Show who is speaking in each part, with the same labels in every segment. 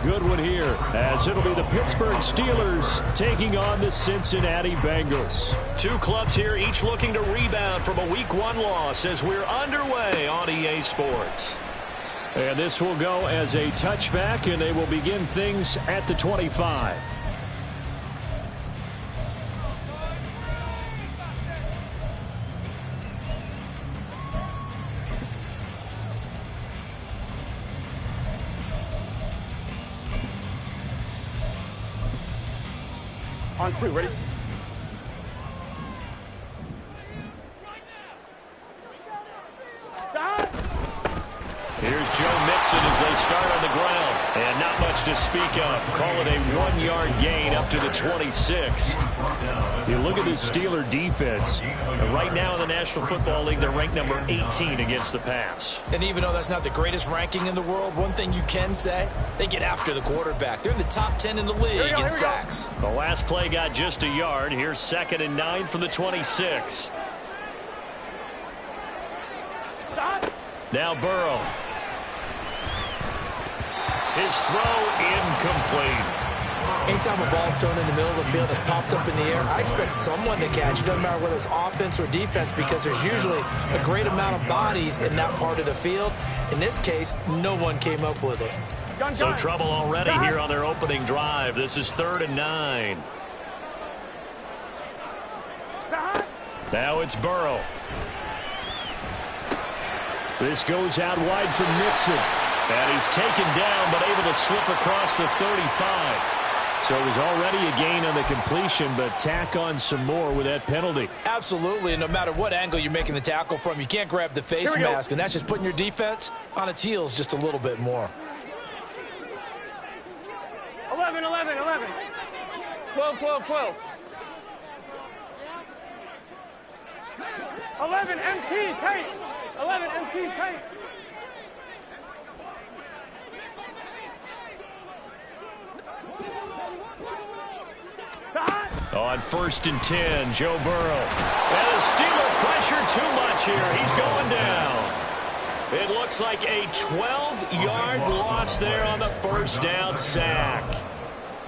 Speaker 1: good one here, as it'll be the Pittsburgh Steelers taking on the Cincinnati Bengals.
Speaker 2: Two clubs here, each looking to rebound from a Week 1 loss as we're underway on EA Sports.
Speaker 1: And this will go as a touchback, and they will begin things at the 25.
Speaker 3: On three, ready?
Speaker 2: Here's Joe Mixon as they start on the ground. And not much to speak of. Call it a 1-yard gain up to the 26.
Speaker 1: You look at the Steeler defense.
Speaker 2: Right now in the National Football League, they're ranked number 18 against the pass.
Speaker 4: And even though that's not the greatest ranking in the world, one thing you can say, they get after the quarterback. They're in the top 10 in the league in sacks.
Speaker 2: The last play got just a yard. Here's 2nd and 9 from the 26. Now Burrow. His throw incomplete.
Speaker 4: Anytime a ball's thrown in the middle of the field that's popped up in the air, I expect someone to catch. It doesn't matter whether it's offense or defense, because there's usually a great amount of bodies in that part of the field. In this case, no one came up with it.
Speaker 2: So trouble already here on their opening drive. This is 3rd and 9. Now it's Burrow.
Speaker 1: This goes out wide for Mixon.
Speaker 2: And he's taken down, but able to slip across the 35.
Speaker 1: So it was already a gain on the completion, but tack on some more with that penalty.
Speaker 4: Absolutely, and no matter what angle you're making the tackle from, you can't grab the face mask, and that's just putting your defense on its heels just a little bit more.
Speaker 3: 11, 11, 11. 12, 12, 12. 11, MT, tight. 11, MT, tight.
Speaker 2: On 1st and 10, Joe Burrow. And the Steeler pressure too much here. He's going down. It looks like a 12-yard loss there on the first down sack.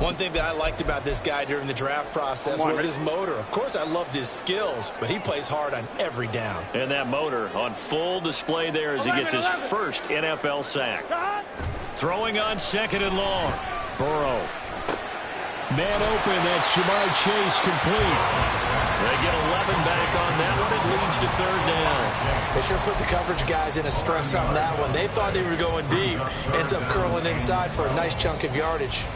Speaker 4: One thing that I liked about this guy during the draft process was his motor. Of course, I loved his skills, but he plays hard on every down.
Speaker 2: And that motor on full display there as he gets his first NFL sack. Throwing on 2nd and long. Burrow.
Speaker 1: Man open, that's Jamar Chase complete.
Speaker 2: They get 11 back on that one. It leads to 3rd down.
Speaker 4: They sure put the coverage guys in a stress on that one. They thought they were going deep. Ends up curling inside for a nice chunk of yardage.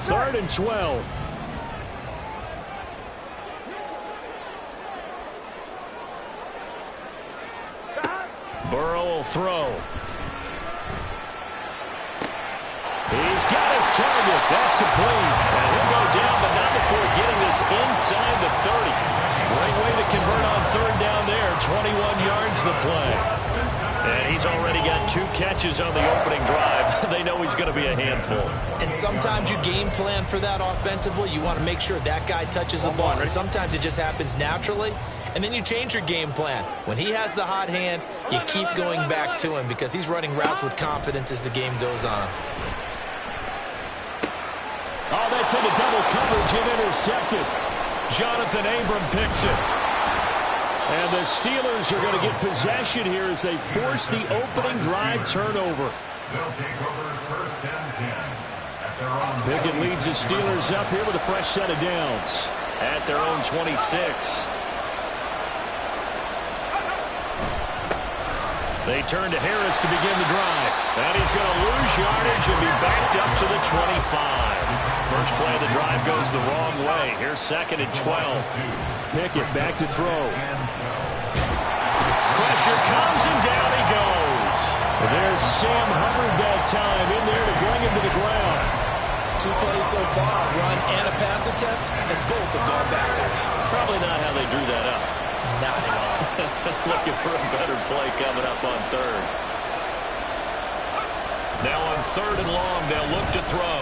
Speaker 1: Third and 12.
Speaker 2: Burrow will throw.
Speaker 1: He's got his target. That's complete.
Speaker 2: And he'll go down, but not before getting this inside the 30. Great way to convert on 3rd down there. 21 yards the play. And he's already got 2 catches on the opening drive. They know he's going to be a handful.
Speaker 4: And sometimes you game plan for that offensively. You want to make sure that guy touches the ball. And sometimes it just happens naturally. And then you change your game plan. When he has the hot hand, you keep going back to him because he's running routes with confidence as the game goes on.
Speaker 1: Oh, that's into double coverage and intercepted.
Speaker 2: Jonathan Abram picks it.
Speaker 1: And the Steelers are going to get possession here as they force the opening drive turnover.
Speaker 5: They'll take over 1st and 10.
Speaker 1: Pickett leads the Steelers up here with a fresh set of downs.
Speaker 2: At their own 26. They turn to Harris to begin the drive. And he's going to lose yardage and be backed up to the 25. First play of the drive goes the wrong way. Here's 2nd and 12.
Speaker 1: Pickett back to throw.
Speaker 2: Pressure comes and down he goes.
Speaker 1: There's Sam Hubbard that time in there to bring him to the ground.
Speaker 4: 2 plays so far, run and a pass attempt, and both have gone backwards.
Speaker 2: Probably not how they drew that up.
Speaker 4: Not at all.
Speaker 2: Looking for a better play coming up on 3rd. Now on 3rd and long, they'll look to throw.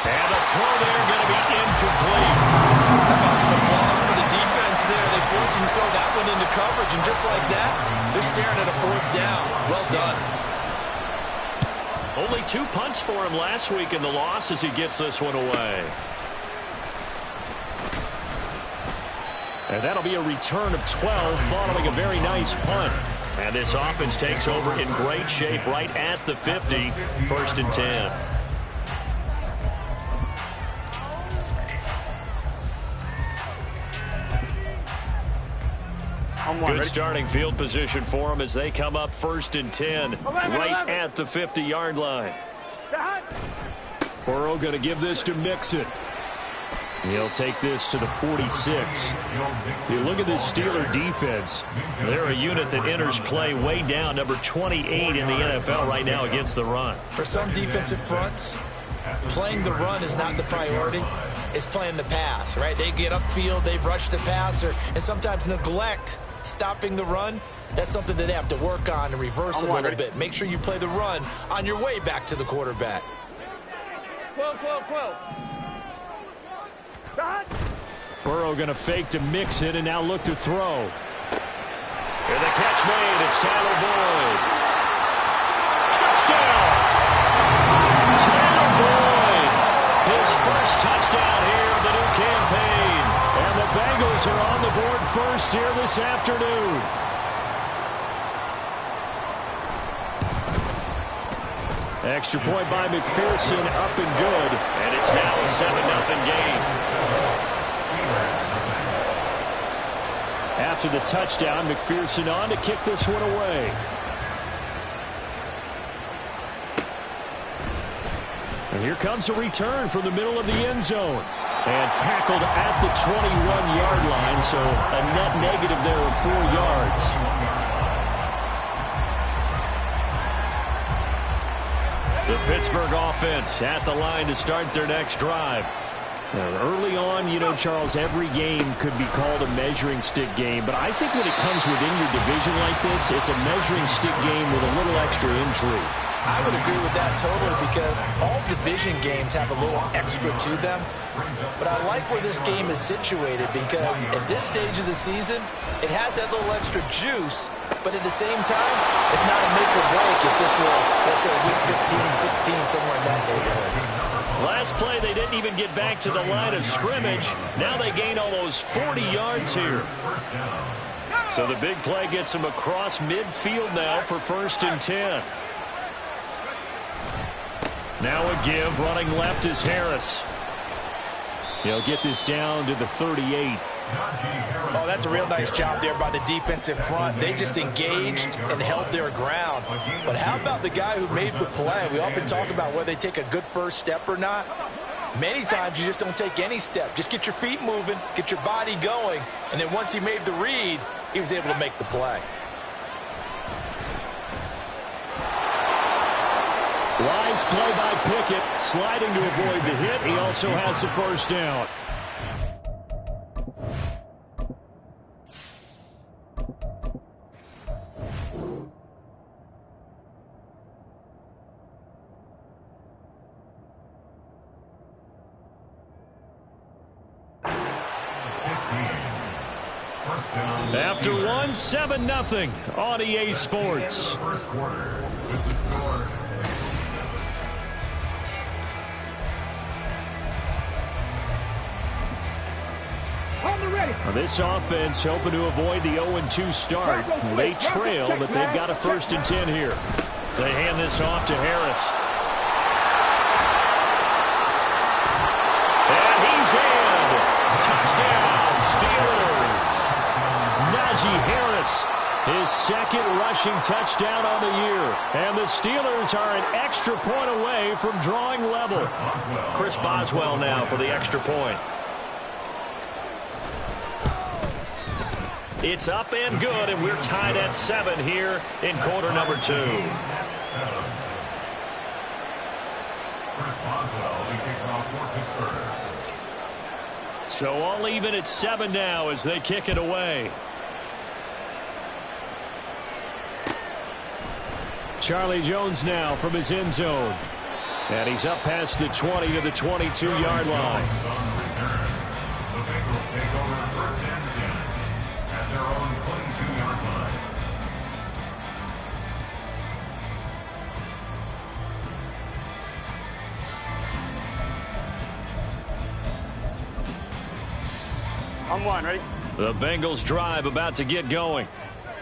Speaker 2: And the throw there going to be incomplete. 2 punts for him last week in the loss as he gets this one away. And that'll be a return of 12 following a very nice punt. And this offense takes over in great shape right at the 50. 1st and 10. Good starting field position for them as they come up 1st and 10 right at the 50-yard line.
Speaker 1: Burrow going to give this to Mixon. He'll take this to the 46. You look at this Steeler defense.
Speaker 2: They're a unit that enters play way down, number 28 in the NFL right now against the run.
Speaker 4: For some defensive fronts, playing the run is not the priority. It's playing the pass, right? They get upfield, they rush the passer, and sometimes neglect stopping the run. That's something that they have to work on and reverse a little bit. Make sure you play the run on your way back to the quarterback.
Speaker 3: 12.
Speaker 1: Burrow going to fake to Mixon and now look to throw.
Speaker 2: And the catch made. It's Tyler Boyd. Touchdown! Tyler Boyd. His first touchdown here of the new campaign.
Speaker 1: And the Bengals are on the board first here this afternoon. Extra point by McPherson, up and good.
Speaker 2: And it's now a 7-0 game.
Speaker 1: After the touchdown, McPherson on to kick this one away. And here comes a return from the middle of the end zone. And tackled at the 21-yard line, so a net negative there of 4 yards.
Speaker 2: The Pittsburgh offense at the line to start their next drive.
Speaker 1: Now, early on, you know, Charles, every game could be called a measuring stick game. But I think when it comes within your division like this, it's a measuring stick game with a little extra intrigue.
Speaker 4: I would agree with that totally because all division games have a little extra to them. But I like where this game is situated because at this stage of the season, it has that little extra juice. But at the same time, it's not a make or break if this were, let's say, week 15, 16, somewhere in that neighborhood.
Speaker 2: Last play, they didn't even get back to the line of scrimmage. Now they gain almost 40 yards here. So the big play gets them across midfield now for 1st and 10. Now a give, running left is Harris.
Speaker 1: He'll get this down to the 38.
Speaker 4: Oh, that's a real nice job there by the defensive front. They just engaged and held their ground. But how about the guy who made the play? We often talk about whether they take a good first step or not. Many times you just don't take any step. Just get your feet moving, get your body going, and then once he made the read, he was able to make the play.
Speaker 1: Wise play by Pickett, sliding to avoid the hit. He also has the first down. After one, 7-0 on EA Sports.
Speaker 5: First quarter. With the score.
Speaker 1: This offense hoping to avoid the 0-2 start. They trail, but they've got a 1st and 10 here.
Speaker 2: They hand this off to Harris. And he's in. Touchdown, Steelers.
Speaker 1: Najee Harris, his 2nd rushing touchdown on the year. And the Steelers are an extra point away from drawing level.
Speaker 2: Chris Boswell now for the extra point. It's up and good, and we're tied at 7 here in quarter number 2. So all even at 7 now as they kick it away.
Speaker 1: Charlie Jones now from his end zone. And he's up past the 20 to the 22-yard line.
Speaker 5: The Bengals take over 1st and 10 at their own 22-yard line.
Speaker 3: On one, ready?
Speaker 2: The Bengals drive about to get going.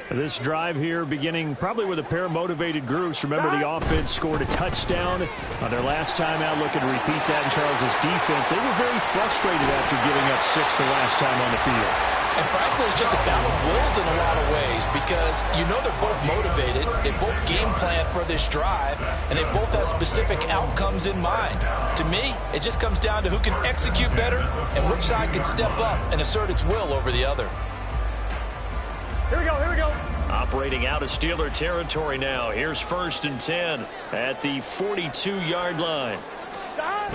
Speaker 1: This drive here beginning probably with a pair of motivated groups. Remember, the offense scored a touchdown on their last time out, looking to repeat that in Charles' defense. They were very frustrated after giving up 6 the last time on the field.
Speaker 4: And frankly, it's just a battle of wills in a lot of ways because you know they're both motivated, they both game plan for this drive, and they both have specific outcomes in mind. To me, it just comes down to who can execute better and which side can step up and assert its will over the other.
Speaker 3: Here we go, here we go.
Speaker 2: Operating out of Steeler territory now. Here's 1st and 10 at the 42-yard line.
Speaker 3: Stop.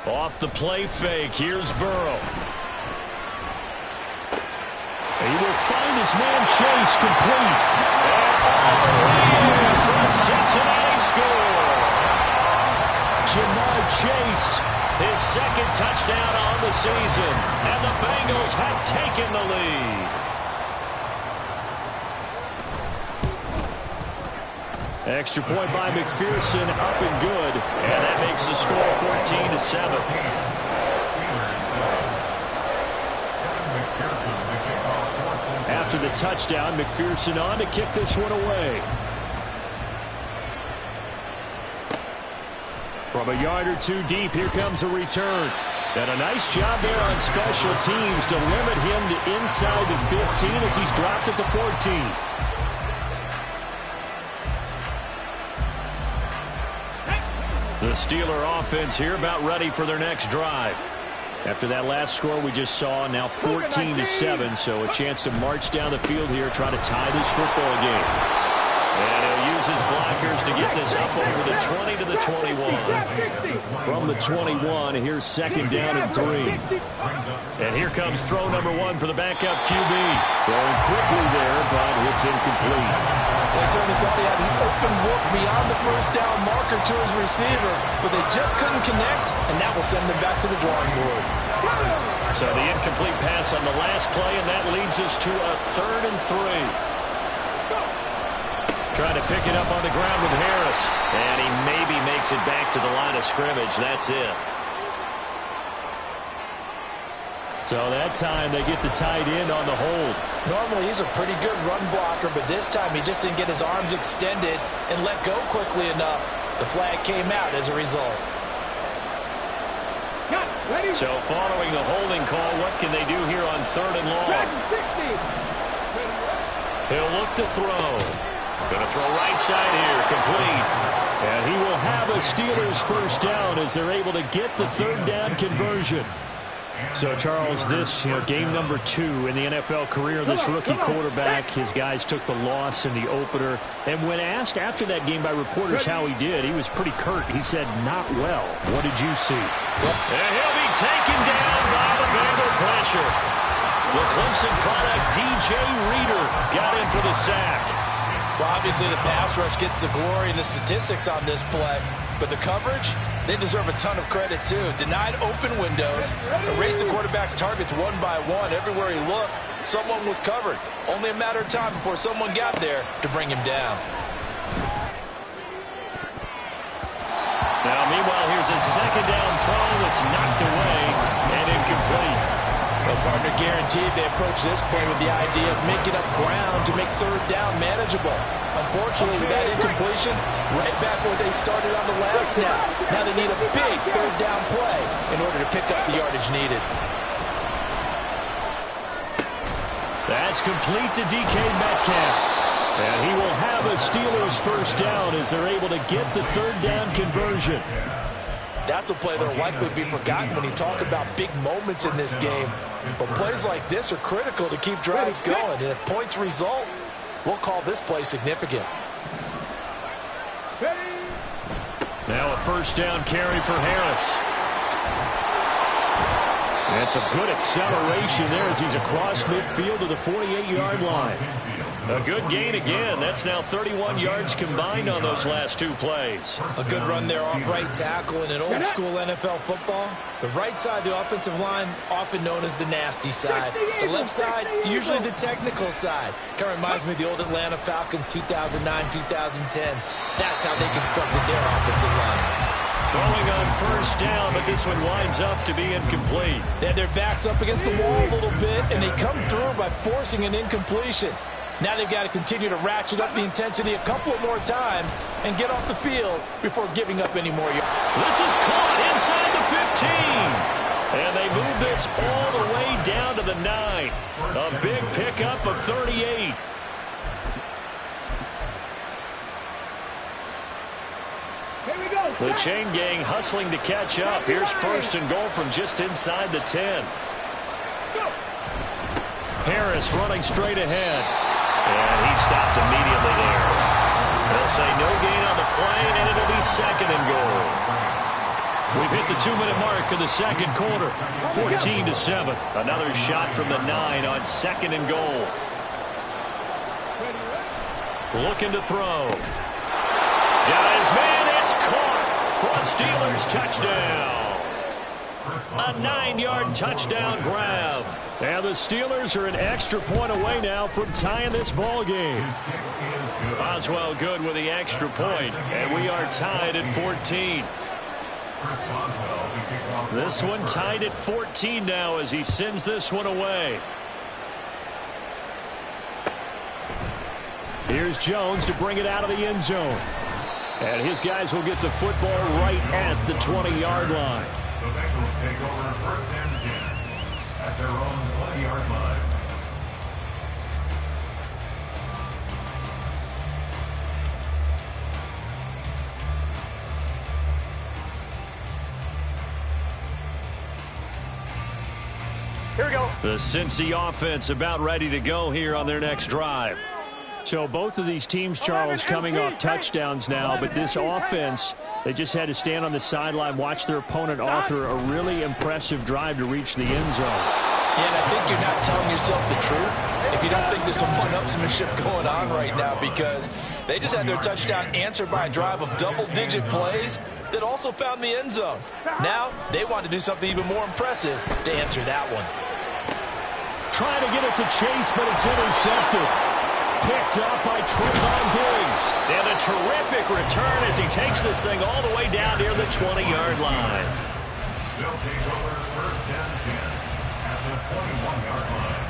Speaker 2: Off the play fake, here's Burrow.
Speaker 1: He will find his man Chase complete.
Speaker 2: And all the way in for a Cincinnati score.
Speaker 1: Jamar Chase.
Speaker 2: His 2nd touchdown on the season. And the Bengals have taken the lead.
Speaker 1: Extra point by McPherson, up and good.
Speaker 2: And that makes the score 14-7.
Speaker 1: After the touchdown, McPherson on to kick this one away. From a yard or two deep, here comes a return. And a nice job there on special teams to limit him to inside the 15 as he's dropped at the 14.
Speaker 2: The Steeler offense here about ready for their next drive.
Speaker 1: After that last score we just saw, now 14-7, so a chance to march down the field here, try to tie this football game.
Speaker 2: And he'll use his blockers to get this up over the 20 to the 21.
Speaker 1: From the 21, here's 2nd down and 3.
Speaker 2: And here comes throw number 1 for the backup QB.
Speaker 1: Throwing quickly there, but it's incomplete.
Speaker 4: They certainly thought they had an open look beyond the 1st down marker to his receiver, but they just couldn't connect, and that will send them back to the drawing board.
Speaker 2: So the incomplete pass on the last play, and that leads us to a 3rd and 3. Trying to pick it up on the ground with Harris. And he maybe makes it back to the line of scrimmage. That's it.
Speaker 1: So that time they get the tight end on the hold.
Speaker 4: Normally he's a pretty good run blocker, but this time he just didn't get his arms extended and let go quickly enough. The flag came out as a result.
Speaker 2: So following the holding call, what can they do here on 3rd and long? He'll look to throw. Going to throw right side here, complete.
Speaker 1: And he will have a Steelers 1st down as they're able to get the 3rd down conversion. So, Charles, this game number 2 in the NFL career of this rookie quarterback. His guys took the loss in the opener. And when asked after that game by reporters how he did, he was pretty curt. He said, not well. What did you see?
Speaker 2: And he'll be taken down by the Bengal pressure. The Clemson product, DJ Reader, got in for the sack.
Speaker 4: Well, obviously the pass rush gets the glory and the statistics on this play, but the coverage, they deserve a ton of credit too. Denied open windows, erased the quarterback's targets one by one. Everywhere he looked, someone was covered. Only a matter of time before someone got there to bring him down.
Speaker 2: Now, meanwhile, here's a 2nd down throw that's knocked away and incomplete.
Speaker 4: Well, partner guaranteed they approach this play with the idea of making up ground to make 3rd down manageable. Unfortunately, with that incompletion, right back where they started on the last snap. Now they need a big 3rd down play in order to pick up the yardage needed.
Speaker 2: That's complete to DK Metcalf.
Speaker 1: And he will have a Steelers 1st down as they're able to get the 3rd down conversion.
Speaker 4: That's a play that will likely be forgotten when you talk about big moments in this game. But plays like this are critical to keep drives going. And if points result, we'll call this play significant.
Speaker 2: Now a 1st down carry for Harris.
Speaker 1: And some good acceleration there as he's across midfield to the 48-yard line.
Speaker 2: A good gain again. That's now 31 yards combined on those last 2 plays.
Speaker 4: A good run there off right tackle in an old-school NFL football. The right side of the offensive line, often known as the nasty side. The left side, usually the technical side. Kind of reminds me of the old Atlanta Falcons 2009-2010. That's how they constructed their offensive line.
Speaker 2: Throwing on first down, but this one winds up to be incomplete.
Speaker 4: They had their backs up against the wall a little bit, and they come through by forcing an incompletion. Now they've got to continue to ratchet up the intensity a couple of more times and get off the field before giving up any more yards.
Speaker 2: This is caught inside the 15. And they move this all the way down to the 9. A big pickup of 38.
Speaker 1: The chain gang hustling to catch up. Here's first and goal from just inside the 10. Harris running straight ahead. And he stopped immediately there. They'll say no gain on the play, and it'll be second and goal. We've hit the 2-minute mark of the second quarter. 14-7. Another shot from the 9 on second and goal. Looking to throw. Got his man. It's caught for a Steelers touchdown. A 9-yard touchdown grab. And the Steelers are an extra point away now from tying this ball game. Boswell good with the extra point, and we are tied at 14. This one tied at 14 now as he sends this one away. Here's Jones to bring it out of the end zone. And his guys will get the football right at the 20-yard line.
Speaker 5: The Bengals take over first and 10 at their own 20-yard line.
Speaker 3: Here we go.
Speaker 1: The Cincy offense about ready to go here on their next drive.
Speaker 2: So both of these teams, Charles, coming off touchdowns now, but this offense, they just had to stand on the sideline, watch their opponent author a really impressive drive to reach the end zone.
Speaker 4: Yeah, and I think you're not telling yourself the truth if you don't think there's some one-upsmanship going on right now, because they just had their touchdown answered by a drive of double-digit plays that also found the end zone. Now they want to do something even more impressive to answer that one.
Speaker 2: Trying to get it to Chase, but it's intercepted. Picked up by Trevon Diggs.
Speaker 1: And a terrific return as he takes this thing all the way down near the 20-yard line.
Speaker 5: They'll take over first and 10 at the 21-yard line.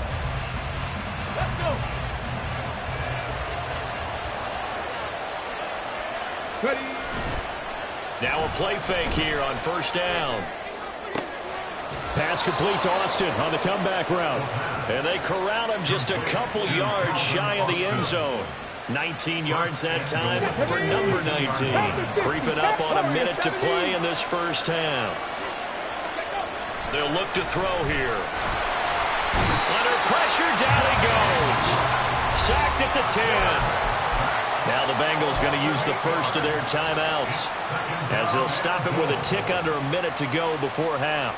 Speaker 3: Let's go. Ready.
Speaker 1: Now a play fake here on first down.
Speaker 2: Pass complete to Austin on the comeback route.
Speaker 1: And they corral him just a couple yards shy of the end zone. 19 yards that time for number 19. Creeping up on a minute to play in this first half. They'll look to throw here. Under pressure, down he goes. Sacked at the 10. Now the Bengals going to use the first of their timeouts as they'll stop it with a tick under a minute to go before half.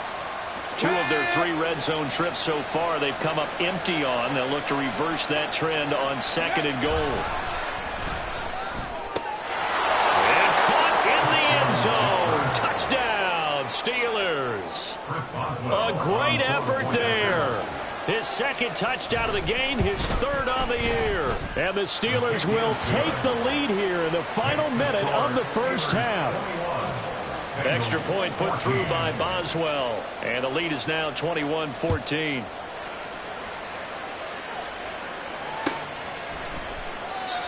Speaker 1: 2 of their 3 red zone trips so far they've come up empty on. They'll look to reverse that trend on second and goal. And caught in the end zone. Touchdown, Steelers. A great effort there. His second touchdown of the game, his third on the year.
Speaker 2: And the Steelers will take the lead here in the final minute of the first half.
Speaker 1: Extra point put through by Boswell. And the lead is now 21-14.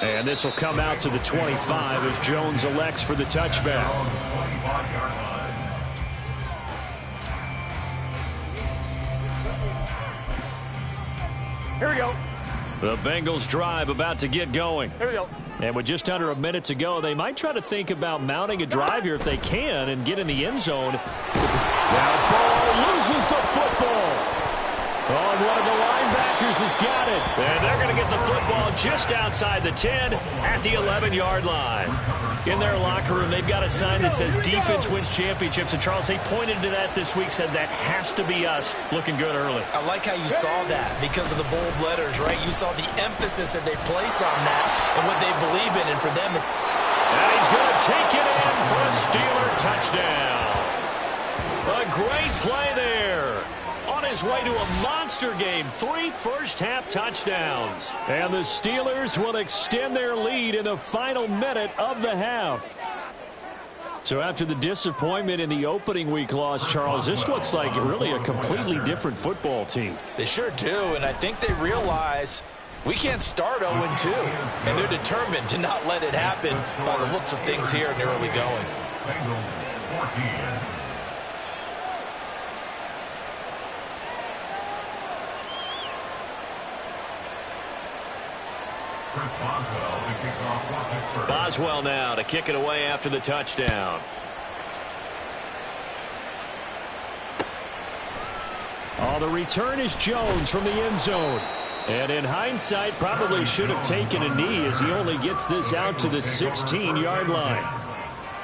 Speaker 2: And this will come out to the 25 as Jones elects for the touchback.
Speaker 3: Here we go.
Speaker 1: The Bengals drive about to get going.
Speaker 3: Here we go.
Speaker 2: And with just under a minute to go, they might try to think about mounting a drive here if they can and get in the end zone. Now Ball loses the football. Oh, one of the linebackers has got it.
Speaker 1: And they're going to get the football just outside the 10 at the 11-yard line. In their locker room, they've got a sign that says defense wins championships. And Charles, they pointed to that this week, said that has to be us. Looking good early.
Speaker 4: I like how you saw that because of the bold letters, right? You saw the emphasis that they place on that and what they believe in. And for them, it's...
Speaker 1: And he's going to take it in for a Steeler touchdown. A great play there. On his way to a monster game. 3 first-half touchdowns.
Speaker 2: And the Steelers will extend their lead in the final minute of the half.
Speaker 1: So after the disappointment in the opening week loss, Charles, this looks like really a completely different football team.
Speaker 4: They sure do, and I think they realize we can't start 0-2, and they're determined to not let it happen by the looks of things here in the early going.
Speaker 5: Bengals 14.
Speaker 2: Boswell now to kick it away after the touchdown.
Speaker 1: Oh, the return is Jones from the end zone. And in hindsight, probably should have taken a knee as he only gets this out to the 16-yard line.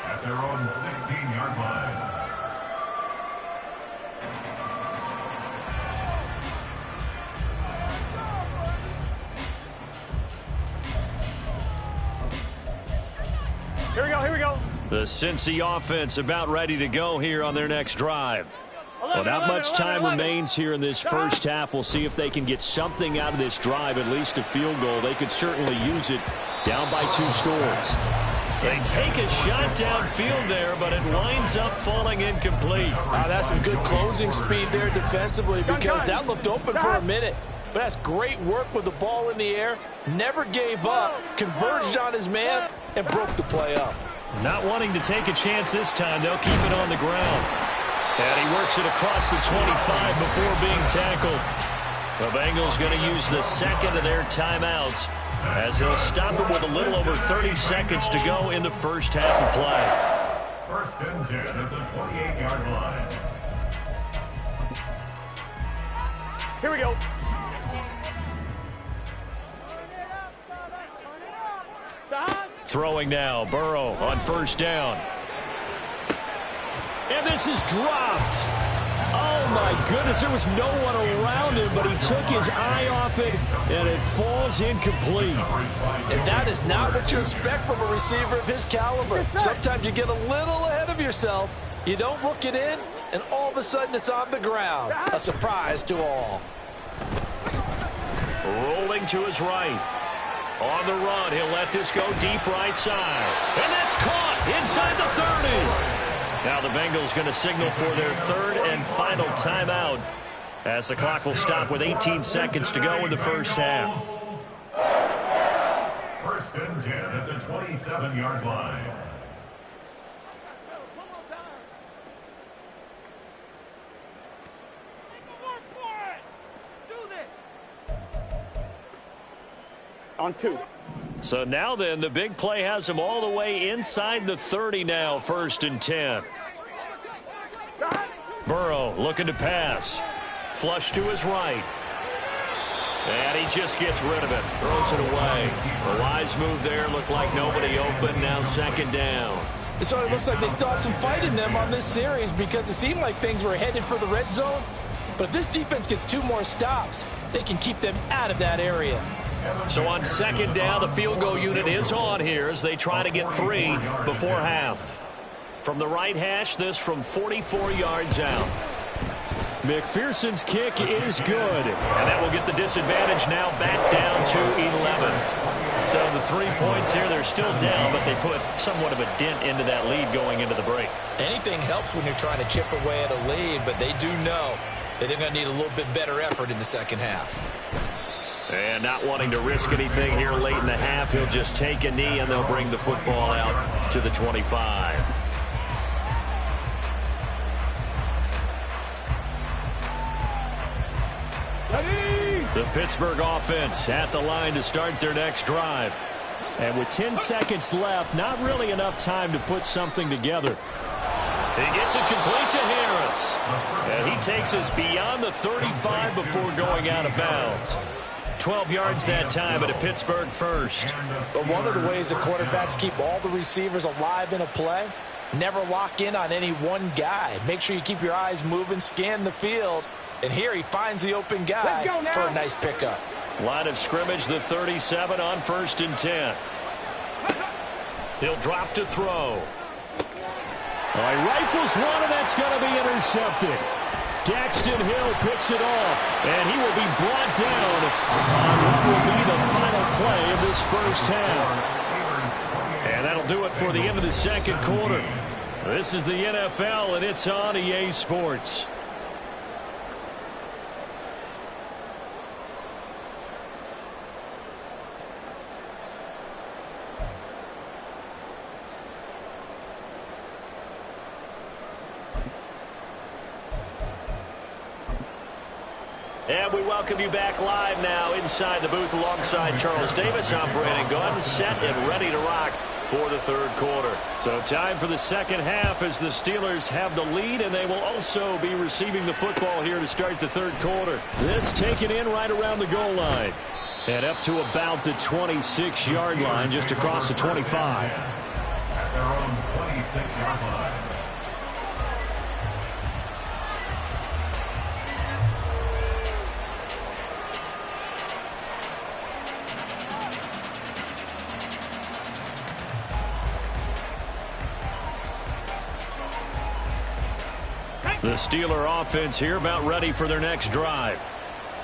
Speaker 5: At their own 16-yard line.
Speaker 3: Here we go, here we go.
Speaker 1: The Cincy offense about ready to go here on their next drive. Well, not much time remains here in this first half. We'll see if they can get something out of this drive, at least a field goal. They could certainly use it down by 2 scores.
Speaker 2: They take a shot downfield there, but it winds up falling incomplete.
Speaker 4: That's some good closing speed there defensively because that looked open for a minute. But that's great work with the ball in the air. Never gave up, converged on his man, and broke the play up.
Speaker 1: Not wanting to take a chance this time, they'll keep it on the ground. And he works it across the 25 before being tackled. The Bengals going to use the second of their timeouts as they'll stop it with a little over 30 seconds to go in the first half of play.
Speaker 5: First and 10 at the 28-yard line.
Speaker 3: Here we go.
Speaker 1: Throwing now, Burrow on first down. And this is dropped. Oh, my goodness. There was no one around him, but he took his eye off it, and it falls incomplete.
Speaker 4: And that is not what you expect from a receiver of his caliber. Sometimes you get a little ahead of yourself. You don't look it in, and all of a sudden it's on the ground. A surprise to all.
Speaker 2: Rolling to his right. On the run, he'll let this go deep right side. And that's caught inside the 30. Now the Bengals going to signal for their third and final timeout as the clock will stop with 18 seconds to go in the first half.
Speaker 5: First and 10 at the 27-yard line.
Speaker 3: On 2.
Speaker 2: So now then, the big play has him all the way inside the 30 now, first and 10. Burrow looking to pass. Flush to his right. And he just gets rid of it. Throws it away. A wise move there. Looked like nobody open. Now second down.
Speaker 4: So it looks like they still have some fight in them on this series because it seemed like things were headed for the red zone. But if this defense gets 2 more stops, they can keep them out of that area.
Speaker 2: So on second down, the field goal unit is on here as they try to get 3 before half. From the right hash, this from 44 yards out.
Speaker 1: McPherson's kick is good.
Speaker 2: And that will get the disadvantage now back down to 11. So the 3 points here, they're still down, but they put somewhat of a dent into that lead going into the break.
Speaker 4: Anything helps when you're trying to chip away at a lead, but they do know that they're going to need a little bit better effort in the second half.
Speaker 2: And not wanting to risk anything here late in the half, he'll just take a knee and they'll bring the football out to the 25. The Pittsburgh offense at the line to start their next drive.
Speaker 1: And with 10 seconds left, not really enough time to put something together.
Speaker 2: He gets it complete to Harris. And he takes us beyond the 35 before going out of bounds. 12 yards that time, but a Pittsburgh first.
Speaker 4: But one of the ways that quarterbacks keep all the receivers alive in a play, never lock in on any one guy. Make sure you keep your eyes moving, scan the field. And here he finds the open guy for a nice pickup.
Speaker 2: Line of scrimmage, the 37 on first and 10. He'll drop to throw.
Speaker 1: All right, rifles one, and that's going to be intercepted. Daxton Hill picks it off, and he will be brought down on what will be the final play of this first half.
Speaker 2: And that'll do it for the end of the second quarter.
Speaker 1: This is the NFL, and it's on EA Sports.
Speaker 2: And we welcome you back live now inside the booth alongside Charles Davis. I'm Brandon Gunn, set and ready to rock for the third quarter.
Speaker 1: So time for the second half as the Steelers have the lead, and they will also be receiving the football here to start the third quarter. This taken in right around the goal line. And up to about the 26-yard line, just across the 25.
Speaker 5: At their own 26-yard line.
Speaker 1: The Steeler offense here about ready for their next drive.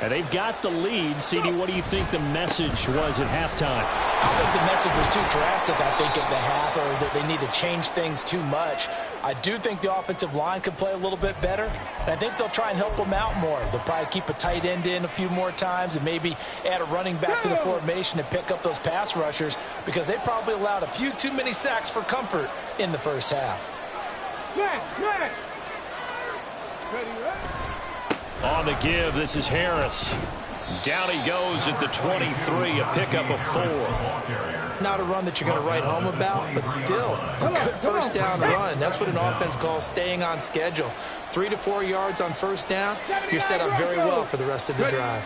Speaker 1: And they've got the lead. CD, what do you think the message was at halftime?
Speaker 4: I don't think the message was too drastic, I think, at the half, or that they need to change things too much. I do think the offensive line could play a little bit better, and I think they'll try and help them out more. They'll probably keep a tight end in a few more times and maybe add a running back to the formation and pick up those pass rushers, because they probably allowed a few too many sacks for comfort in the first half.
Speaker 1: On the give, this is Harris. Down he goes at the 23, a pickup of 4.
Speaker 4: Not a run that you're going to write home about, but still a good first down run. That's what an offense calls staying on schedule. 3 to 4 yards on first down, you're set up very well for the rest of the drive.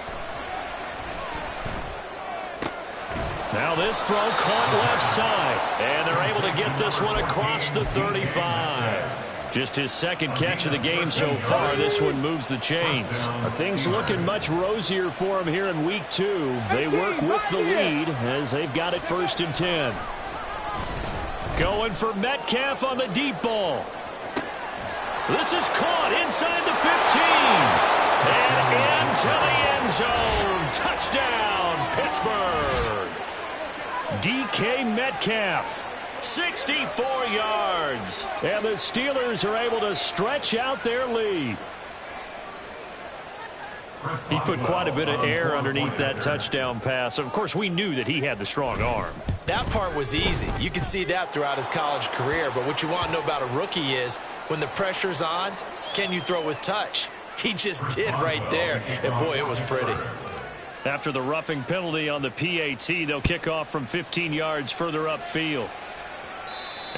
Speaker 1: Now this throw caught left side, and they're able to get this one across the 35. Just his second catch of the game so far. This one moves the chains. Things looking much rosier for him here in week 2. They work with the lead as they've got it 1st and 10. Going for Metcalf on the deep ball. This is caught inside the 15. And into the end zone. Touchdown, Pittsburgh. DK Metcalf. 64 yards. And the Steelers are able to stretch out their lead. He put quite a bit of air underneath that touchdown pass. Of course, we knew that he had the strong arm.
Speaker 4: That part was easy. You can see that throughout his college career. But what you want to know about a rookie is when the pressure's on, can you throw with touch? He just did right there. And, boy, it was pretty.
Speaker 1: After the roughing penalty on the PAT, they'll kick off from 15 yards further upfield.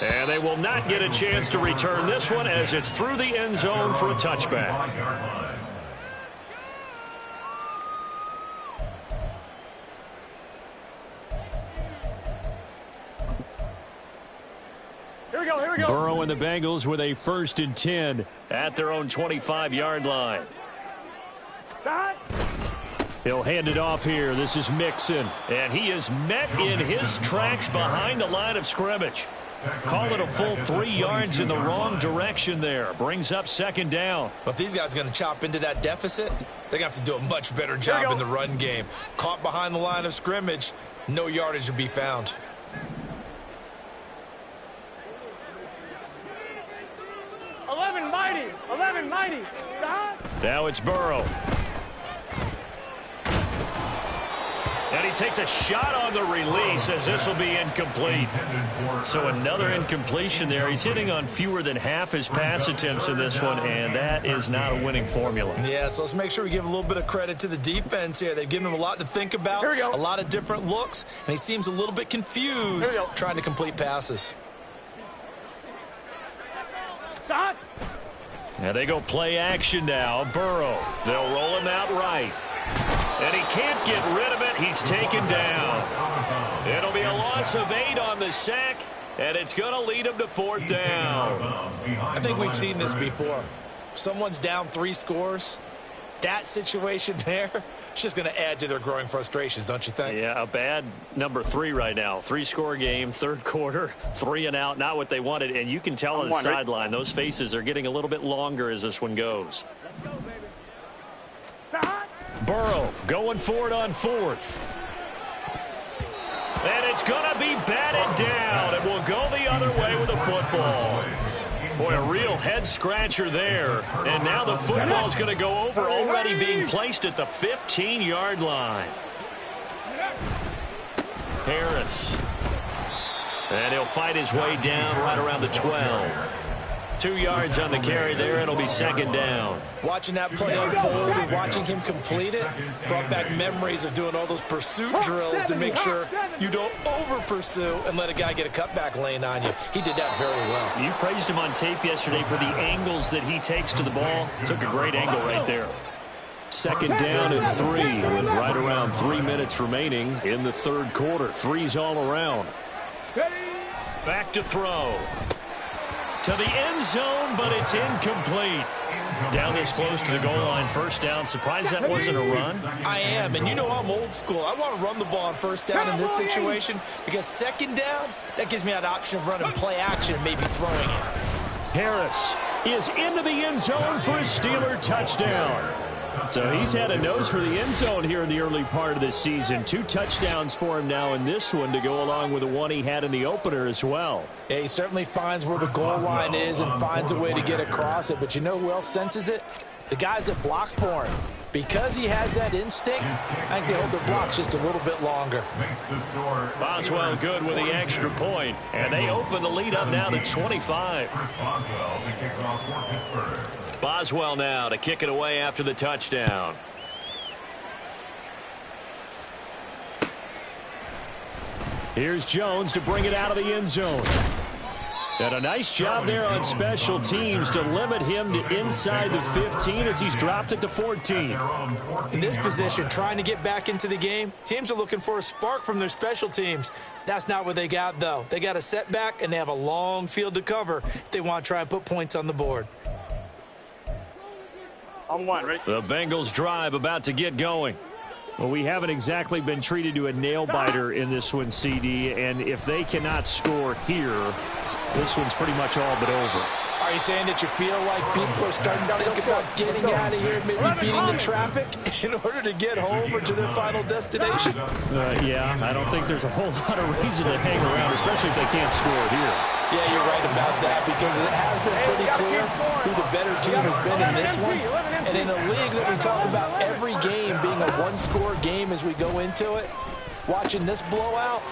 Speaker 1: And they will not get a chance to return this one as it's through the end zone for a touchback.
Speaker 3: Here we go.
Speaker 1: Burrow and the Bengals with a 1st and 10 at their own 25-yard line. He'll hand it off here. This is Mixon. And he is met in his tracks behind the line of scrimmage. Call it a full 3 yards in the wrong direction there. Brings up 2nd down.
Speaker 4: But these guys are going to chop into that deficit. They're going to have to do a much better job in the run game. Caught behind the line of scrimmage, no yardage to be found.
Speaker 3: Mighty.
Speaker 1: Now it's Burrow. And he takes a shot on the release as this will be incomplete. So another incompletion there. He's hitting on fewer than half his pass attempts in this one, and that is not a winning formula.
Speaker 4: Yeah, so let's make sure we give a little bit of credit to the defense here. They've given him a lot to think about, a lot of different looks, and he seems a little bit confused trying to complete passes.
Speaker 3: Stop.
Speaker 1: And they go play action now. Burrow. They'll roll him out right. And he can't get rid of it. He's taken down. It'll be a loss of 8 on the sack, and it's going to lead him to 4th down.
Speaker 4: I think we've seen this before. Someone's down 3 scores. That situation there, it's just going to add to their growing frustrations, don't you think?
Speaker 1: Yeah, a bad number 3 right now. 3-score game, 3rd quarter, 3 and out, not what they wanted. And you can tell on the sideline, those faces are getting a little bit longer as this one goes.
Speaker 3: Let's go, baby.
Speaker 1: Burrow going for it on 4th. And it's going to be batted down. It will go the other way with a football. Boy, a real head-scratcher there. And now the football's going to go over, already being placed at the 15-yard line. Harris. And he'll fight his way down right around the 12. 2 yards on the carry there. It'll be second down.
Speaker 4: Watching that play unfold and watching him complete it brought back memories of doing all those pursuit drills to make sure you don't over-pursue and let a guy get a cutback lane on you. He did that very well.
Speaker 1: You praised him on tape yesterday for the angles that he takes to the ball. Took a great angle right there. Second down and 3 with right around 3 minutes remaining in the third quarter. Threes all around. Back to throw. To the end zone, but it's incomplete. Down this close to the goal line, first down. Surprised that wasn't a run?
Speaker 4: I am, and you know I'm old school. I want to run the ball on first down in this situation because second down, that gives me an option of running play action and maybe throwing it.
Speaker 1: Harris is into the end zone for a Steeler touchdown. So he's had a nose for the end zone here in the early part of this season. 2 touchdowns for him now in this one to go along with the one he had in the opener as well.
Speaker 4: Yeah, he certainly finds where the goal line is and finds a way to get across it. But you know who else senses it? The guys that block for him. Because he has that instinct, I think they hold their blocks just a little bit longer.
Speaker 1: Boswell good with the extra point. And they open the lead up now to 25. Boswell now to kick it away after the touchdown. Here's Jones to bring it out of the end zone. And a nice job there on special teams to limit him to inside the 15 as he's dropped at the 14.
Speaker 4: In this position, trying to get back into the game, teams are looking for a spark from their special teams. That's not what they got, though. They got a setback, and they have a long field to cover if they want to try and put points on the board.
Speaker 3: On one, ready?
Speaker 1: The Bengals drive about to get going. Well, we haven't exactly been treated to a nail-biter in this one, CD, and if they cannot score here, this one's pretty much all but over.
Speaker 4: Are you saying that you feel like people are starting to think about getting out of here, maybe beating the traffic in order to get home or to their final destination?
Speaker 1: Yeah, I don't think there's a whole lot of reason to hang around, especially if they can't score here.
Speaker 4: Yeah, you're right about that because it has been pretty clear who the better team has been in this one. And in a league that we talk about every game being a one-score game as we go into it, watching this blowout,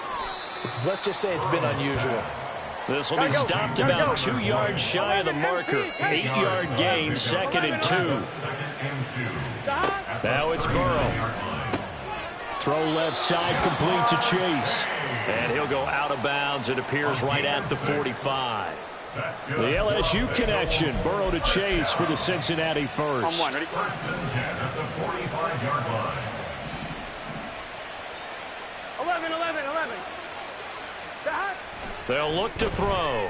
Speaker 4: let's just say it's been unusual.
Speaker 1: This will be stopped about 2 yards shy of the marker. 8-yard gain, 2nd and 2. Now it's Burrow. Throw left side complete to Chase. And he'll go out of bounds. It appears right at the 45. The LSU connection. Burrow to Chase for the Cincinnati first.
Speaker 3: On one, ready? 11.
Speaker 1: They'll look to throw.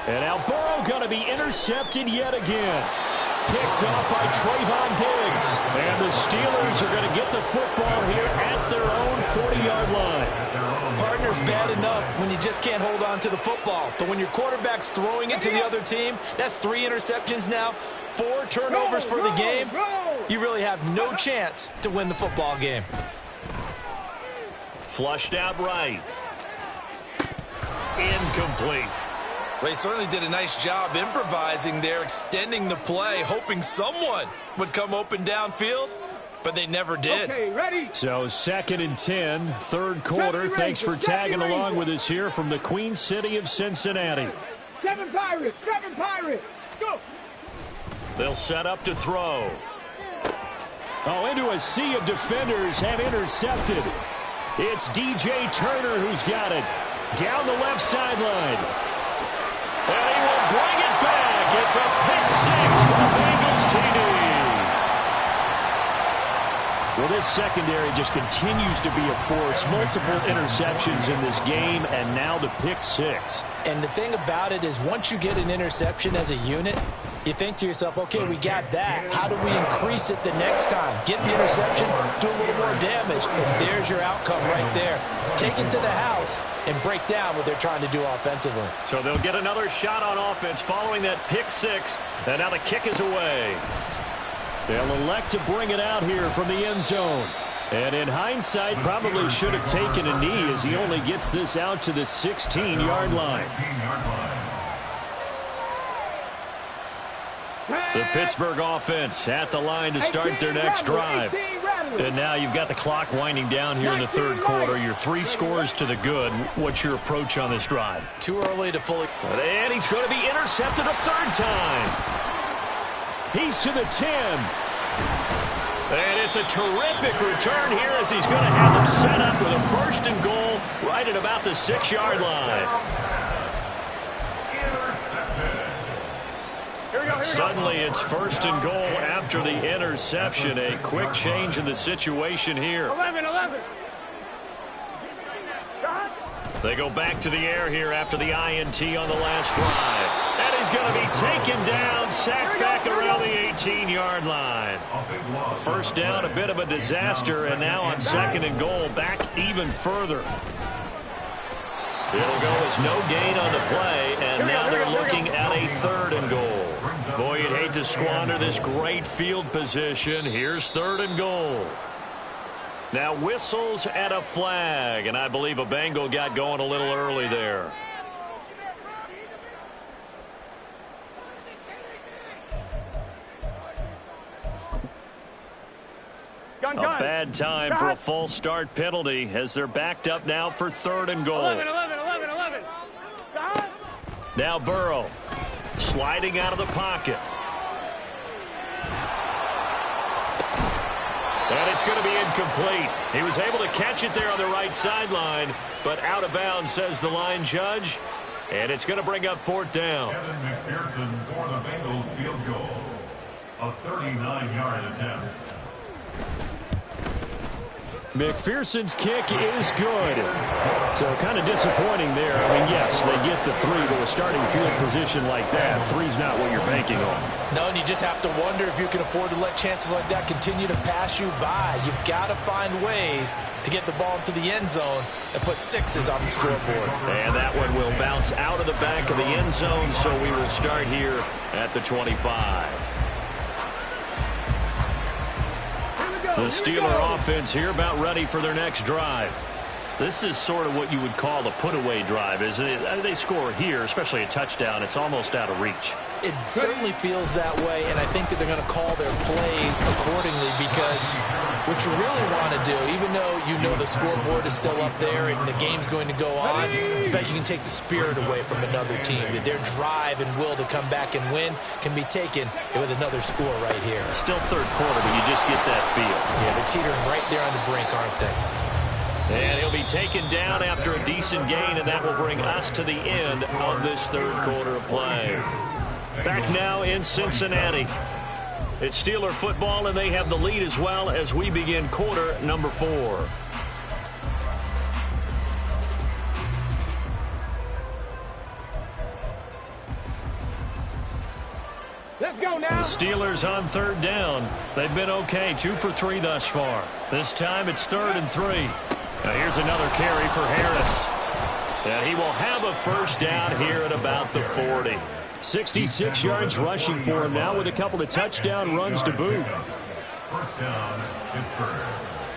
Speaker 1: And now Burrow going to be intercepted yet again. Picked off by Trayvon Diggs. And the Steelers are going to get the football here at their own 40-yard line.
Speaker 4: Partner's bad enough when you just can't hold on to the football. But when your quarterback's throwing it to the other team, that's 3 interceptions now, 4 turnovers for the game. You really have no chance to win the football game.
Speaker 1: Flushed out right. Incomplete.
Speaker 4: Well, he certainly did a nice job improvising there, extending the play, hoping someone would come open downfield, but they never did.
Speaker 3: Okay, ready?
Speaker 1: So 2nd and 10, third quarter. Thanks for tagging along with us here from the Queen City of Cincinnati.
Speaker 3: 7 Pirates, go!
Speaker 1: They'll set up to throw. Oh, into a sea of defenders and intercepted. It's DJ Turner who's got it. Down the left sideline. And he will bring it back. It's a pick 6 for Bengals TD. Well, this secondary just continues to be a force. Multiple interceptions in this game, and now the pick 6.
Speaker 4: And the thing about it is once you get an interception as a unit, you think to yourself, okay, we got that. How do we increase it the next time? Get the interception, do a little more damage, and there's your outcome right there. Take it to the house and break down what they're trying to do offensively.
Speaker 1: So they'll get another shot on offense following that pick 6, and now the kick is away. They'll elect to bring it out here from the end zone. And in hindsight, probably should have taken a knee as he only gets this out to the 16-yard line. The Pittsburgh offense at the line to start their next drive. And now you've got the clock winding down here in the third quarter. Your 3 scores to the good. What's your approach on this drive?
Speaker 4: Too early to fully...
Speaker 1: And he's going to be intercepted a third time. He's to the 10. And it's a terrific return here as he's going to have them set up with a 1st and goal right at about the 6-yard line. Suddenly it's 1st and goal after the interception. A quick change in the situation here.
Speaker 3: 11.
Speaker 1: They go back to the air here after the INT on the last drive. And he's going to be taken down, sacked back around the 18-yard line. 1st down, a bit of a disaster, and now on 2nd and goal, back even further. It'll go as no gain on the play, and now they're looking at a 3rd and goal. Boy, you'd hate to squander this great field position. Here's 3rd and goal. Now whistles and a flag, and I believe a Bengal got going a little early there. A bad time for a false start penalty as they're backed up now for 3rd and goal.
Speaker 3: 11.
Speaker 1: Now Burrow sliding out of the pocket. And it's going to be incomplete. He was able to catch it there on the right sideline, but out of bounds, says the line judge. And it's going to bring up 4th down.
Speaker 5: Kevin McPherson for the Bengals field goal. A 39-yard attempt.
Speaker 1: McPherson's kick is good. So kind of disappointing there. I mean, yes, they get the 3, but a starting field position like that, 3's not what you're banking on.
Speaker 4: No, and you just have to wonder if you can afford to let chances like that continue to pass you by. You've got to find ways to get the ball to the end zone and put 6s on the scoreboard.
Speaker 1: And that one will bounce out of the back of the end zone, so we will start here at the 25. The Steeler offense here about ready for their next drive. This is sort of what you would call a put-away drive, isn't it? They score here, especially a touchdown. It's almost out of reach.
Speaker 4: It certainly feels that way, and I think that they're going to call their plays accordingly because what you really want to do, even though you know the scoreboard is still up there and the game's going to go on, in fact, you can take the spirit away from another team. That their drive and will to come back and win can be taken with another score right here.
Speaker 1: Still third quarter, but you just get that feel.
Speaker 4: Yeah, they're teetering right there on the brink, aren't they?
Speaker 1: And he'll be taken down after a decent gain, and that will bring us to the end of this third quarter of play. Back now in Cincinnati. It's Steeler football, and they have the lead as well as we begin quarter number 4.
Speaker 3: Let's go now.
Speaker 1: The Steelers on 3rd down. They've been okay, 2 for 3 thus far. This time it's 3rd and 3. Now here's another carry for Harris. And he will have a 1st down here at about the 40. 66 yards rushing for him now with a couple of touchdown runs to boot.
Speaker 5: 1st down, Pittsburgh.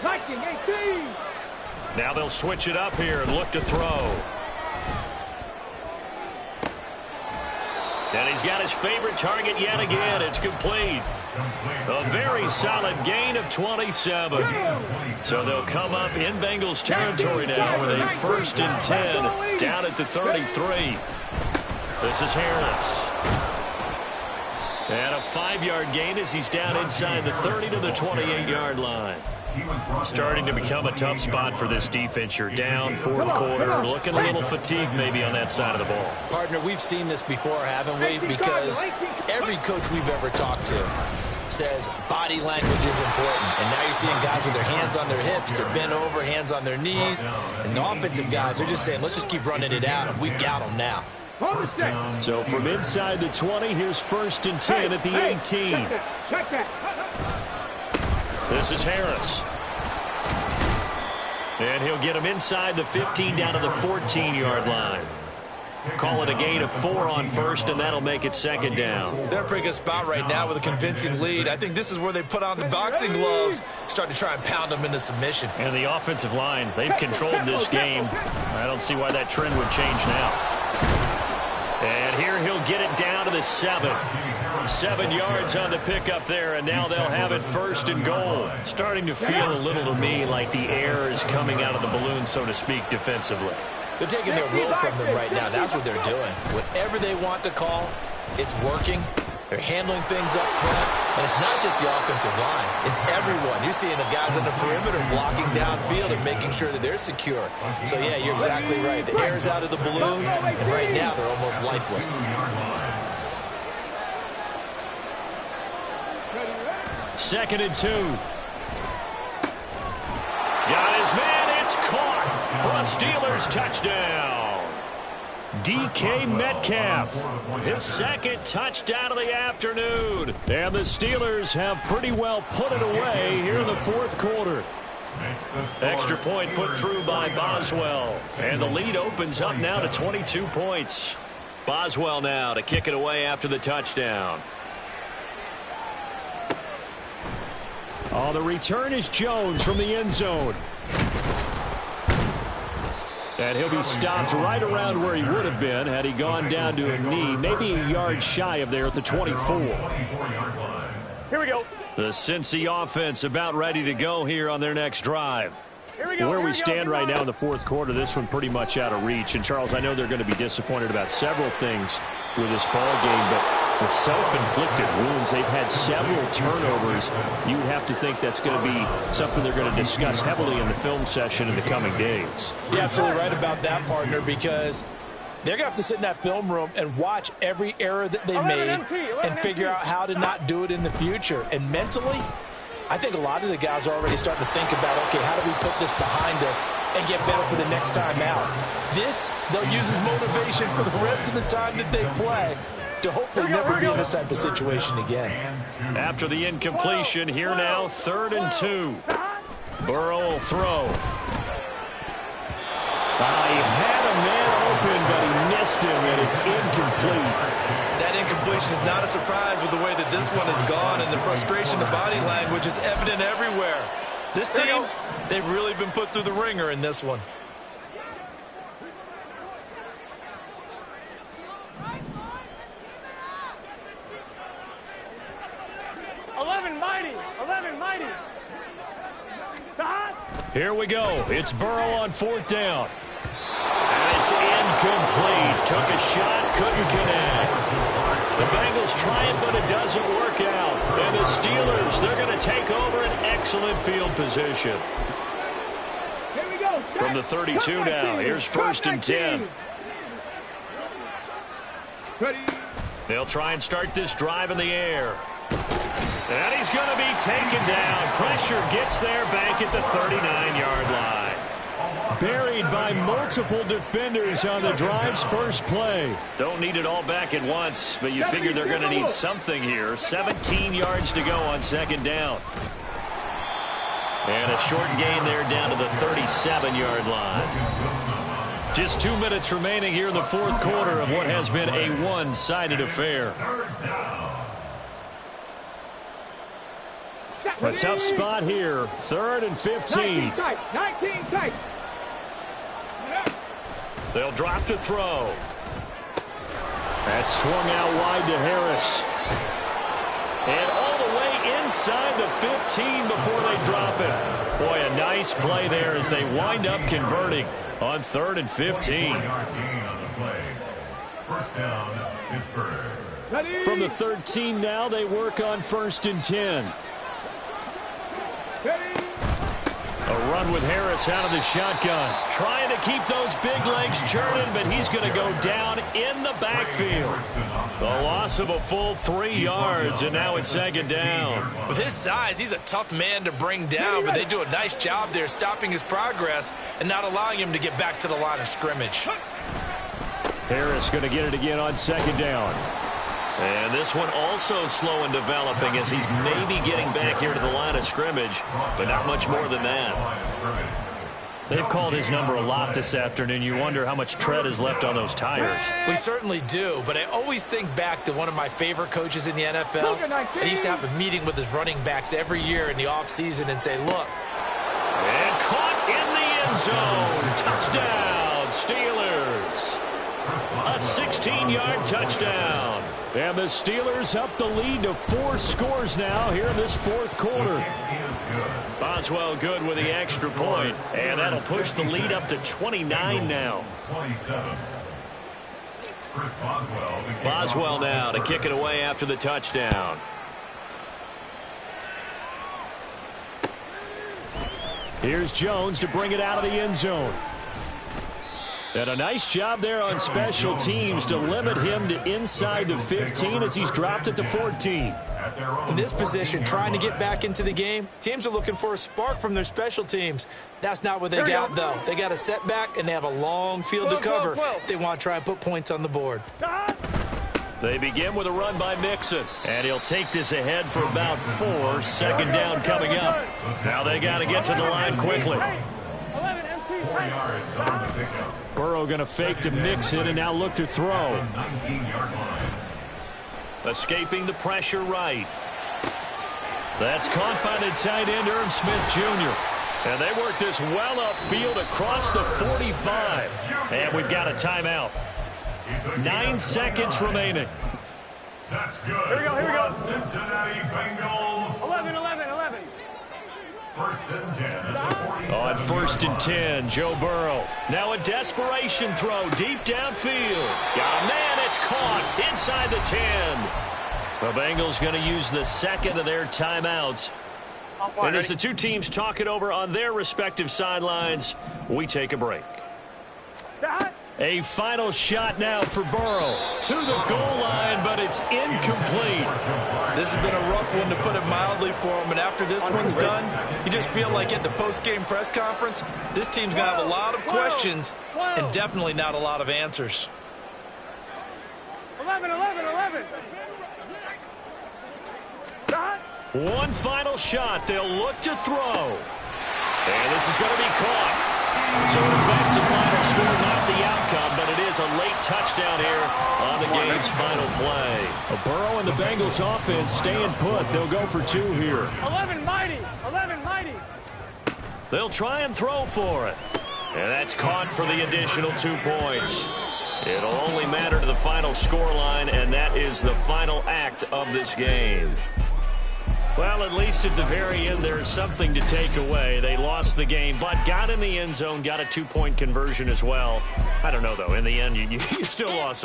Speaker 3: Viking 18.
Speaker 1: Now they'll switch it up here and look to throw. And he's got his favorite target yet again. It's complete. A very solid gain of 27. So they'll come up in Bengals territory now with a 1st and 10 down at the 33. This is Harris. And a 5-yard gain as he's down inside the 30 to the 28-yard line. Starting to become a tough spot for this defense. You're down 4th quarter, looking a little fatigued maybe on that side of the ball.
Speaker 4: Partner, we've seen this before, haven't we? Because every coach we've ever talked to says body language is important. And now you're seeing guys with their hands on their hips, they're bent over, hands on their knees. And the offensive guys are just saying, let's just keep running it out, and we've got them now.
Speaker 1: So from inside the 20, here's 1st and 10 at the 18.
Speaker 3: Check that.
Speaker 1: This is Harris. And he'll get him inside the 15 down to the 14-yard line. Call it a gain of 4 on first, and that'll make it second down.
Speaker 4: They're in a pretty good spot right now with a convincing lead. I think this is where they put on the boxing gloves, start to try and pound them into submission.
Speaker 1: And the offensive line, they've controlled this game. I don't see why that trend would change now. And here he'll get it down to the 7. 7 yards on the pickup there, and now they'll have it first and goal. Starting to feel a little to me like the air is coming out of the balloon, so to speak, defensively.
Speaker 4: They're taking their will from them right now. That's what they're doing. Whatever they want to call, it's working. They're handling things up front. And it's not just the offensive line. It's everyone. You're seeing the guys on the perimeter blocking downfield and making sure that they're secure. So, yeah, you're exactly right. The air's out of the balloon, and right now they're almost lifeless.
Speaker 1: Second and 2. Got his man. It's caught for a Steelers touchdown. DK Metcalf, his second touchdown of the afternoon. And the Steelers have pretty well put it away here in the fourth quarter. Extra point put through by Boswell. And the lead opens up now to 22 points. Boswell now to kick it away after the touchdown. Oh, the return is Jones from the end zone. And he'll be stopped right around where he would have been had he gone down to a knee, maybe a yard shy of there at the 24.
Speaker 3: Here we go.
Speaker 1: The Cincy offense about ready to go here on their next drive.
Speaker 3: Here we go.
Speaker 1: Where we stand right now in the fourth quarter, this one pretty much out of reach. And, Charles, I know they're going to be disappointed about several things with this ball game, but the self-inflicted wounds, they've had several turnovers. You would have to think that's going to be something they're going to discuss heavily in the film session in the coming days.
Speaker 4: You're absolutely right about that, partner, because they're going to have to sit in that film room and watch every error that they made and figure out how to not do it in the future. And mentally, I think a lot of the guys are already starting to think about, okay, how do we put this behind us and get better for the next time out? This, they'll use as motivation for the rest of the time that they play to hopefully never be in this type of situation again.
Speaker 1: After the incompletion, here now, 3rd and 2. Burrow will throw. He had a man open, but he missed him, and it's incomplete.
Speaker 4: That incompletion is not a surprise with the way that this one has gone, and the frustration of body language is evident everywhere. This team, they've really been put through the ringer in this one.
Speaker 1: Here we go. It's Burrow on 4th down. And it's incomplete. Took a shot, couldn't connect. The Bengals trying, but it doesn't work out. And the Steelers, they're going to take over an excellent field position.
Speaker 3: Here we go.
Speaker 1: From the 32 now, here's 1st and 10.
Speaker 3: Ready.
Speaker 1: They'll try and start this drive in the air. And he's going to be taken down. Pressure gets there back at the 39-yard line. Buried by multiple defenders on the drive's first play. Don't need it all back at once, but you figure they're going to need something here. 17 yards to go on 2nd down. And a short gain there down to the 37-yard line. Just 2 minutes remaining here in the fourth quarter of what has been a one-sided affair. A tough spot here. 3rd and 15.
Speaker 3: 19 tight.
Speaker 1: They'll drop to throw. That's swung out wide to Harris. And all the way inside the 15 before they drop it. Boy, a nice play there as they wind up converting on 3rd and 15. From the 13 now, they work on 1st and 10. A run with Harris out of the shotgun. Trying to keep those big legs churning, but he's going to go down in the backfield. The loss of a full 3 yards, and now it's 2nd down.
Speaker 4: With his size, he's a tough man to bring down, but they do a nice job there stopping his progress and not allowing him to get back to the line of scrimmage.
Speaker 1: Harris going to get it again on 2nd down. And this one also slow in developing as he's maybe getting back here to the line of scrimmage, but not much more than that. They've called his number a lot this afternoon. You wonder how much tread is left on those tires.
Speaker 4: We certainly do, but I always think back to one of my favorite coaches in the NFL. He used to have a meeting with his running backs every year in the offseason and say, look.
Speaker 2: And caught in the end zone. Touchdown, Steelers. A 16-yard touchdown.
Speaker 1: And the Steelers up the lead to 4 scores now here in this fourth quarter.
Speaker 2: Boswell good with the extra point, and that'll push the lead up to 29 now. Boswell now to kick it away after the touchdown.
Speaker 1: Here's Jones to bring it out of the end zone. And a nice job there on special teams to limit him to inside the 15 as he's dropped at the 14.
Speaker 4: In this position, trying to get back into the game, teams are looking for a spark from their special teams. That's not what they got, though. They got a setback, and they have a long field to cover if they want to try and put points on the board.
Speaker 2: They begin with a run by Mixon, and he'll take this ahead for about 4. Second down coming up. Now they got to get to the line quickly.
Speaker 5: 4 yards on the pickup.
Speaker 1: Burrow going to fake to Mixon and now look to throw.
Speaker 5: 19-yard line.
Speaker 2: Escaping the pressure right. That's caught by the tight end, Irv Smith Jr. And they work this well upfield across the 45. And we've got a timeout. 9 seconds remaining.
Speaker 5: That's good.
Speaker 3: Here we go.
Speaker 5: Cincinnati Bengals.
Speaker 3: 11.
Speaker 5: First and 10 at the 47.
Speaker 2: On first and 10, Joe Burrow. Now a desperation throw deep downfield. Got a man, it's caught inside the 10. The Bengals going to use the second of their timeouts. And as the two teams talk it over on their respective sidelines, we take a break. A final shot now for Burrow. To the goal line, but it's incomplete.
Speaker 4: This has been a rough one, to put it mildly, for him. And after this one's done, you just feel like at the post-game press conference, this team's going to have a lot of questions and definitely not a lot of answers.
Speaker 3: 11.
Speaker 2: One final shot. They'll look to throw. And this is going to be caught. So it affects the final score, not the outcome, but it is a late touchdown here on the game's final play.
Speaker 1: Burrow and the Bengals offense staying put. They'll go for 2 here.
Speaker 3: 11 mighty.
Speaker 2: They'll try and throw for it. And that's caught for the additional 2 points. It'll only matter to the final score line, and that is the final act of this game. Well, at least at the very end, there's something to take away. They lost the game, but got in the end zone, got a 2-point conversion as well. I don't know, though. In the end, you still lost.